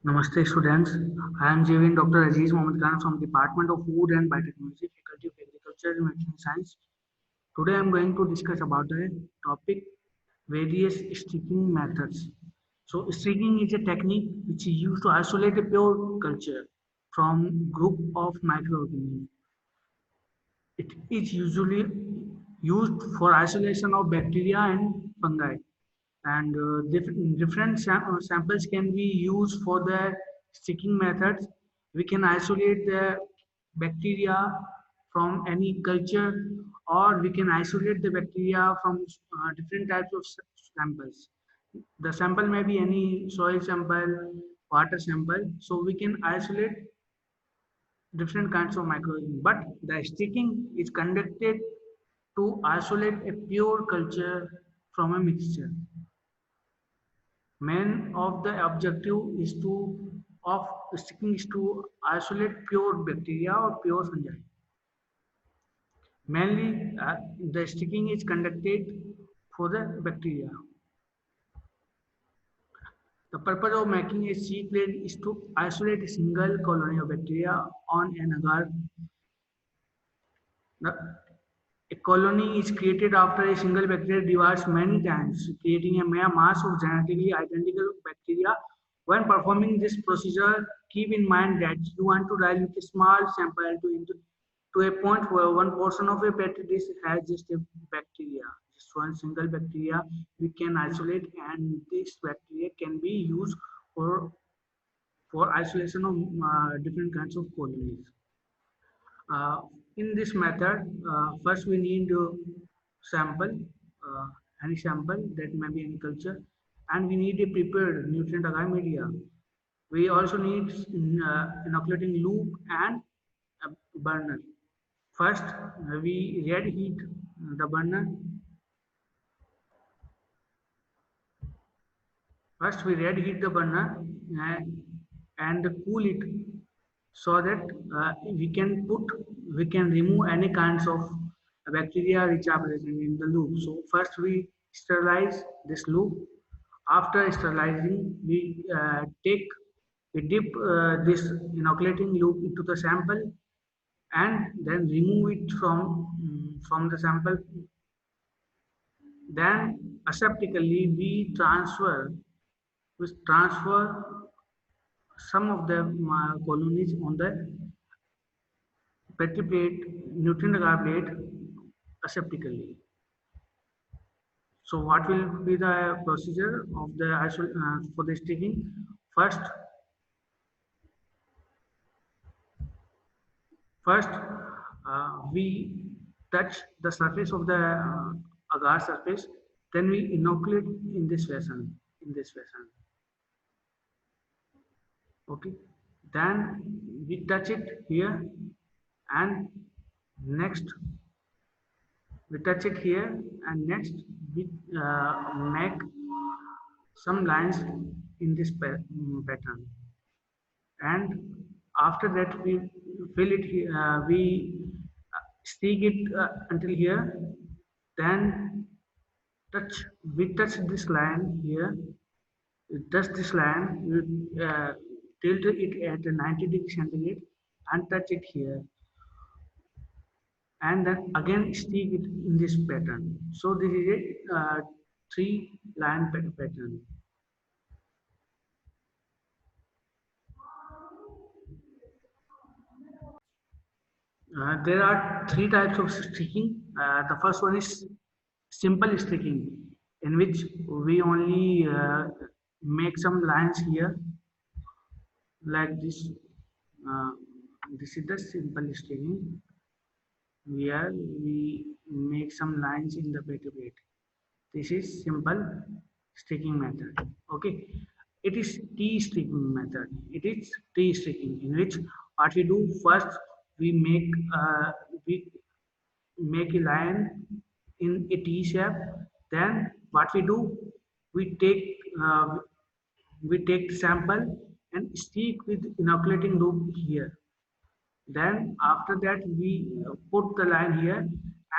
Namaste students. I am JVN Dr. Aziz Mohammed Khan from Department of Food and Biotechnology, Faculty of Agriculture and Veterinary Science. Today I am going to discuss about the topic various sticking methods. So sticking is a technique which is used to isolate a pure culture from group of microorganisms. It is usually used for isolation of bacteria and fungi, and different samples can be used for the sticking methods. We can isolate the bacteria from any culture, or we can isolate the bacteria from different types of samples. The sample may be any soil sample, water sample, so we can isolate different kinds of microorganisms. But the sticking is conducted to isolate a pure culture from a mixture. Main of the objective is to of sticking is to isolate pure bacteria or pure fungi. Mainly, the sticking is conducted for the bacteria. The purpose of making a seed plate is to isolate a single colony of bacteria on an agar. The A colony is created after a single bacteria divides many times, creating a mass of genetically identical bacteria. When performing this procedure, keep in mind that you want to dilute a small sample to a point where one portion of a petri dish has just a bacteria, just one single bacteria we can isolate, and this bacteria can be used for isolation of different kinds of colonies. Uh, in this method, first we need to sample, uh, any sample that may be any culture, and we need a prepared nutrient agar media. We also need inoculating loop and a burner. First, we red heat the burner. First, we red heat the burner and cool it so that we can remove any kinds of bacteria which are present in the loop. So first we sterilize this loop. After sterilizing, we dip this inoculating loop into the sample and then remove it from the sample. Then aseptically we transfer some of the colonies on the petri plate, nutrient agar plate aseptically. So what will be the procedure of the for the sticking? First, we touch the surface of the agar surface. Then we inoculate in this fashion. In this fashion, okay. Then we touch it here, and next we touch it here, and next we make some lines in this pattern, and after that we fill it here, we stick it until here, then touch we touch this line here, we touch this line, we tilt it at 90 degrees centigrade and touch it here, and then again stick it in this pattern. So this is a three line pattern. There are three types of sticking. The first one is simple sticking, in which we only make some lines here like this. Uh, this is the simple sticking, where we make some lines in the paper plate. This is simple sticking method. Okay, it is T sticking method. It is T sticking, in which what we do first, we we make a line in a T shape. Then what we do, we take uh, we take the sample and stick with inoculating loop here. Then after that we put the line here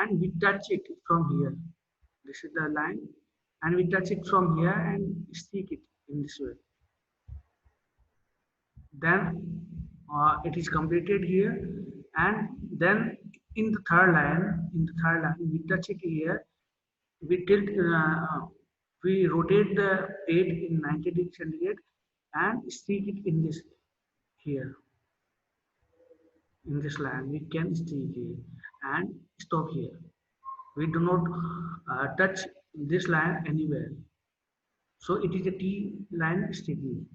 and we touch it from here. This is the line, and we touch it from here and stick it in this way. then it is completed here, and then in the third line we touch it here, we tilt, we rotate the plate in 90 degrees centigrade and stick it in this here, in this line we can stick here and stop here. We do not touch this line anywhere, so it is a T line sticking.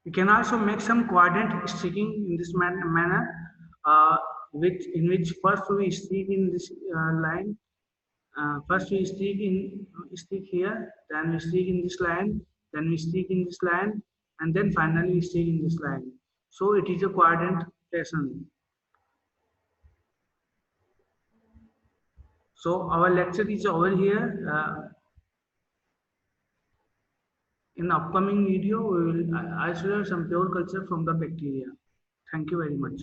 You can also make some quadrant sticking in this manner, in which first we stick in this line. First we stick here, then we stick in this line, then we stick in this line, and then finally we stick in this line. So it is a quadrant pattern. So our lecture is over here. In the upcoming video, we will isolate some pure culture from the bacteria. Thank you very much.